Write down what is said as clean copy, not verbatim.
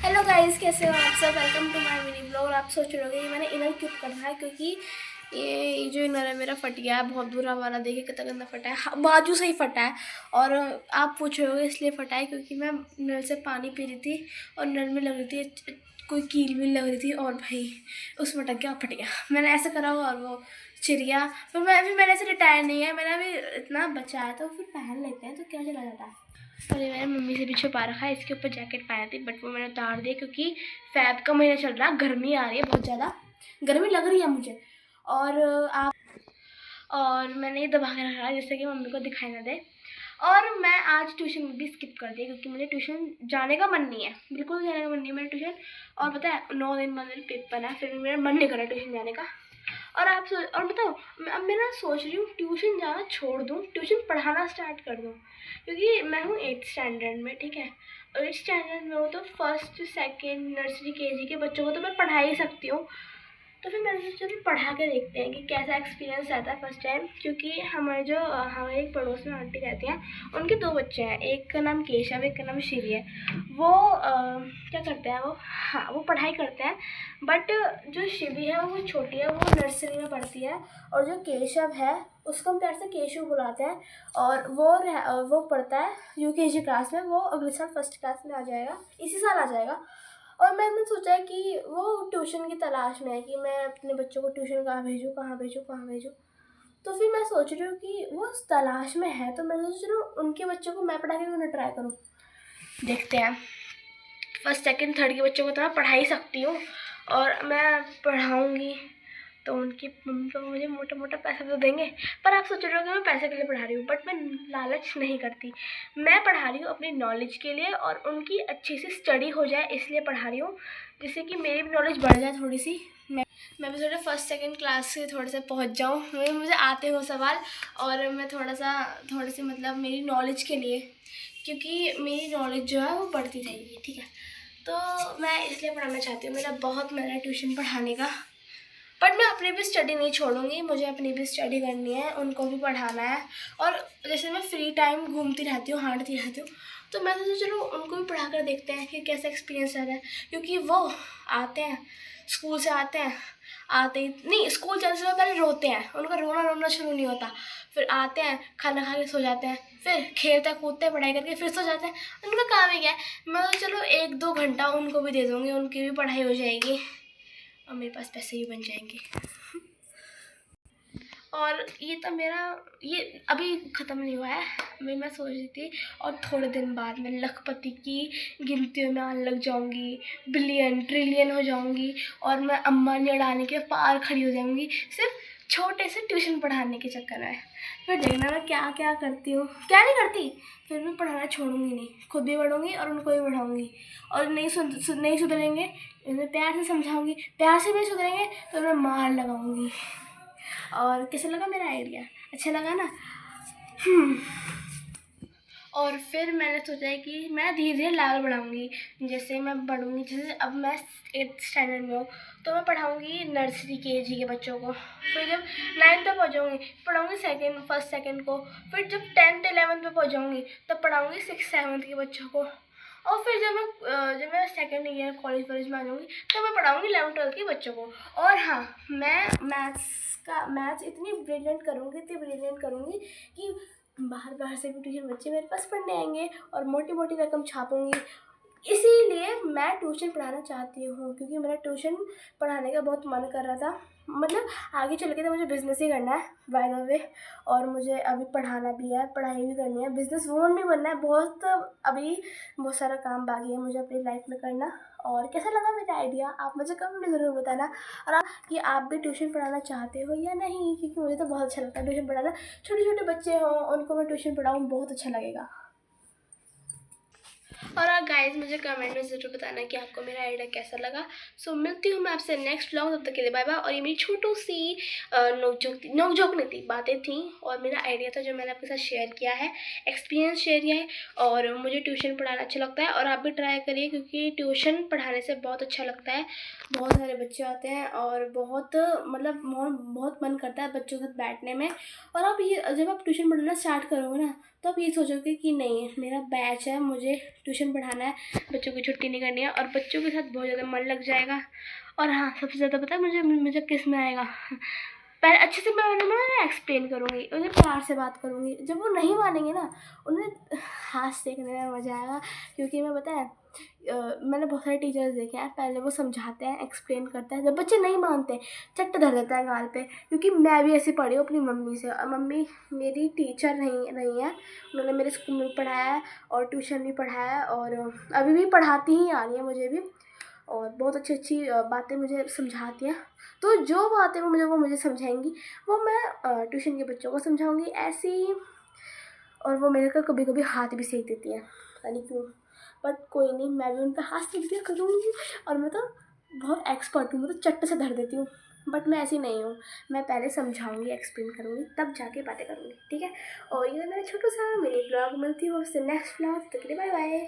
Hello guys, कैसे हो आप सब। Welcome to my mini blog. और आप सोच रहे होगे कि मैंने इनर क्यों कर रहा है, क्योंकि ये जो इनर है मेरा फट गया है, बहुत बुरा वाला। देखिए कितना गंदा फटा है, बाजू से ही फटा है। और आप पूछ रहे होगे इसलिए फटा है क्योंकि मैं नल से पानी पी रही थी और नल में लग रही थी कोई कील भी लग रही थी, और भाई उसमें अटक गया, फट गया। मैंने ऐसे करा हुआ और वो चिड़िया। पर मैंने ऐसे रिटायर नहीं है, मैंने अभी इतना बचा है तो फिर पहन लेते हैं, तो क्या चला जाता है। और ये मैंने मम्मी से भी छुपा रखा है, इसके ऊपर जैकेट पहनी थी बट वो मैंने उतार दिया क्योंकि फैब का महीना चल रहा है, गर्मी आ रही है, बहुत ज़्यादा गर्मी लग रही है मुझे। और आप और मैंने ये दबा के रखा है जिससे कि मम्मी को दिखाई ना दे। और मैं आज ट्यूशन भी स्किप कर दी क्योंकि मुझे ट्यूशन जाने का मन नहीं है, बिल्कुल जाने का मन नहीं है मेरा ट्यूशन। और पता है 9 दिन बाद मेरे पेपर है, फिर मेरा मन नहीं कर रहा ट्यूशन जाने का। और बताओ, अब मैं ना सोच रही हूँ ट्यूशन जाना छोड़ दूँ, ट्यूशन पढ़ाना स्टार्ट कर दूँ। क्योंकि मैं हूँ 8th स्टैंडर्ड में, ठीक है। और 8th स्टैंडर्ड में हूँ तो फर्स्ट सेकेंड नर्सरी केजी के बच्चों को तो मैं पढ़ा ही सकती हूँ। तो फिर मैंने सोचा चलो पढ़ा के देखते हैं कि कैसा एक्सपीरियंस रहता है फर्स्ट टाइम। क्योंकि हमारे एक पड़ोस में आंटी रहती हैं, उनके 2 बच्चे हैं, एक का नाम केशव, एक का नाम श्री है। वो क्या करते हैं, वो पढ़ाई करते हैं। बट जो शिवी है वो छोटी है, वो नर्सरी में पढ़ती है। और जो केशव है उसको हम प्यार से केशव बुलाते हैं। और वो पढ़ता है यूकेजी क्लास में, वो अगले साल फर्स्ट क्लास में आ जाएगा, इसी साल आ जाएगा। और मैंने सोचा है कि वो ट्यूशन की तलाश में है कि मैं अपने बच्चों को ट्यूशन कहाँ भेजूँ, कहाँ भेजूँ, कहाँ भेजूँ। तो फिर मैं सोच रही हूँ कि वो उस तलाश में है, तो मैं सोच रही हूँ उनके बच्चों को मैं पढ़ा के उन्हें ट्राई करूँ। देखते हैं, फर्स्ट सेकंड थर्ड के बच्चों को तो मैं पढ़ा ही सकती हूँ और मैं पढ़ाऊँगी तो उनकी मम्मी पापा मुझे मोटा मोटा पैसा तो देंगे। पर आप सोच रहे हो कि मैं पैसे के लिए पढ़ा रही हूँ, बट मैं लालच नहीं करती। मैं पढ़ा रही हूँ अपनी नॉलेज के लिए और उनकी अच्छी सी स्टडी हो जाए इसलिए पढ़ा रही हूँ, जिससे कि मेरी भी नॉलेज बढ़ जाए थोड़ी सी। मैं भी थोड़ा फर्स्ट सेकंड क्लास से थोड़े से पहुँच जाऊँ, मुझे आते हो सवाल। और मैं थोड़ी सी मतलब मेरी नॉलेज के लिए, क्योंकि मेरी नॉलेज जो है वो बढ़ती रहेगी, ठीक है। तो मैं इसलिए पढ़ाना चाहती हूँ, मेरा बहुत मन है ट्यूशन पढ़ाने का। बट मैं अपनी भी स्टडी नहीं छोड़ूंगी, मुझे अपनी भी स्टडी करनी है, उनको भी पढ़ाना है। और जैसे मैं फ्री टाइम घूमती रहती हूँ, हांटती रहती हूँ, तो मैं सोचा चलो उनको भी पढ़ा कर देखते हैं कि कैसा एक्सपीरियंस रहता है। क्योंकि वो आते हैं, स्कूल से आते ही नहीं, स्कूल जाने से पहले रोते हैं, उनका रोना शुरू नहीं होता। फिर आते हैं, खाना खा के सो जाते हैं, फिर खेलते कूदते पढ़ाई करके फिर सो जाते हैं। उनका काम ही क्या है। मैं तो चलो 1-2 घंटा उनको भी दे दूँगी, उनकी भी पढ़ाई हो जाएगी और मेरे पास पैसे भी बन जाएंगे। और ये तो मेरा, ये अभी ख़त्म नहीं हुआ है। अभी मैं सोच रही थी और थोड़े दिन बाद मैं लखपति की गिनतियों में आने लग जाऊंगी, बिलियन ट्रिलियन हो जाऊंगी और मैं अंबानी अडानी के पार खड़ी हो जाऊंगी, सिर्फ छोटे से ट्यूशन पढ़ाने के चक्कर में। फिर देखना मैं क्या क्या करती हूँ, क्या नहीं करती। फिर भी पढ़ाना छोड़ूंगी नहीं, खुद भी पढ़ूंगी और उनको भी पढ़ाऊंगी। और नहीं सुधरेंगे, उन्हें प्यार से समझाऊंगी, प्यार से नहीं सुधरेंगे तो मैं मार लगाऊंगी। और कैसा लगा मेरा आइडिया, अच्छा लगा ना। और फिर मैंने सोचा है कि मैं धीरे धीरे लेवल बढ़ाऊँगी। जैसे मैं बढ़ूँगी, जैसे अब मैं 8th स्टैंडर्ड में हूँ तो मैं पढ़ाऊँगी नर्सरी केजी के बच्चों को। फिर जब 9th तक पहुँचाऊँगी पढ़ाऊँगी फर्स्ट सेकंड को। फिर जब 10th 11th में पहुँचाऊँगी तब पढ़ाऊँगी 6th 7th के बच्चों को। और फिर जब मैं सेकेंड ईयर कॉलेज में आ जाऊँगी तो मैं पढ़ाऊँगी 11th 12th के बच्चों को। और हाँ, मैं मैथ्स इतनी ब्रिलियंट करूँगी कि बाहर से भी ट्यूशन बच्चे मेरे पास पढ़ने आएंगे और मोटी मोटी रकम छापूंगी। इसीलिए मैं ट्यूशन पढ़ाना चाहती हूँ, क्योंकि मेरा ट्यूशन पढ़ाने का बहुत मन कर रहा था। मतलब आगे चल के तो मुझे बिज़नेस ही करना है बाय द वे। और मुझे अभी पढ़ाना भी है, पढ़ाई भी करनी है, बिज़नेस वूमन भी बनना है। अभी बहुत सारा काम बाकी है मुझे अपनी लाइफ में करना। और कैसा लगा मेरा आइडिया आप मुझे कमेंट में ज़रूर बताना। और कि आप भी ट्यूशन पढ़ाना चाहते हो या नहीं, क्योंकि मुझे तो बहुत अच्छा लगता है ट्यूशन पढ़ाना। छोटे छोटे बच्चे हों उनको मैं ट्यूशन पढ़ाऊँ, बहुत अच्छा लगेगा। और आप गाइस मुझे कमेंट में ज़रूर बताना कि आपको मेरा आइडिया कैसा लगा। सो मिलती हूँ मैं आपसे नेक्स्ट व्लॉग, तब तक के लिए बाय बाय। और ये मेरी छोटी सी नोक झोंक नहीं थी, बातें थी और मेरा आइडिया था जो मैंने आपके साथ शेयर किया है, एक्सपीरियंस शेयर किया है। और मुझे ट्यूशन पढ़ाना अच्छा लगता है और आप भी ट्राई करिए, क्योंकि ट्यूशन पढ़ाने से बहुत अच्छा लगता है। बहुत सारे बच्चे आते हैं और बहुत बहुत मन करता है बच्चों के साथ बैठने में। और जब आप ट्यूशन पढ़ाना स्टार्ट करोगे ना तो आप ये सोचोगे कि नहीं मेरा बैच है, मुझे ट्यूशन पढ़ाना है, बच्चों की छुट्टी नहीं करनी है और बच्चों के साथ बहुत ज़्यादा मन लग जाएगा। और हाँ, सबसे ज़्यादा पता है मुझे मुझे किस में आएगा, पहले अच्छे से मैं उन्हें एक्सप्लेन करूँगी, उन्हें प्यार से बात करूँगी। जब वो नहीं मानेंगे ना, उन्हें हाथ सेकने में मज़ा आएगा। क्योंकि मैं पता है मैंने बहुत सारे टीचर्स देखे हैं, पहले वो समझाते हैं, एक्सप्लेन करते हैं, जब बच्चे नहीं मानते चट्ट धर देता है गाल पे। क्योंकि मैं भी ऐसी पढ़ी हूँ अपनी मम्मी से, और मम्मी मेरी टीचर नहीं है, उन्होंने मेरे स्कूल में पढ़ाया है और ट्यूशन भी पढ़ाया है और अभी भी पढ़ाती ही आ रही है मुझे भी, और बहुत अच्छी अच्छी बातें मुझे समझाती हैं। तो जो बातें वो मुझे समझाएंगी वो मैं ट्यूशन के बच्चों को समझाऊंगी ऐसे ही। और वो मेरे को कभी कभी हाथ भी सेक देती है, पता नहीं क्यों, बट कोई नहीं, मैं भी उन पर हाथ सेक दिया करूँगी। और मैं तो बहुत एक्सपर्ट हूँ, मैं तो चट्ट से धर देती हूँ। बट मैं ऐसी नहीं हूँ, मैं पहले समझाऊंगी, एक्सप्लेन करूँगी, तब जाके बातें करूँगी, ठीक है। और ये मेरा छोटा सा मिनी ब्लॉग, मिलती हूँ उससे नेक्स्ट ब्लॉग, तक के लिए बाय बाय।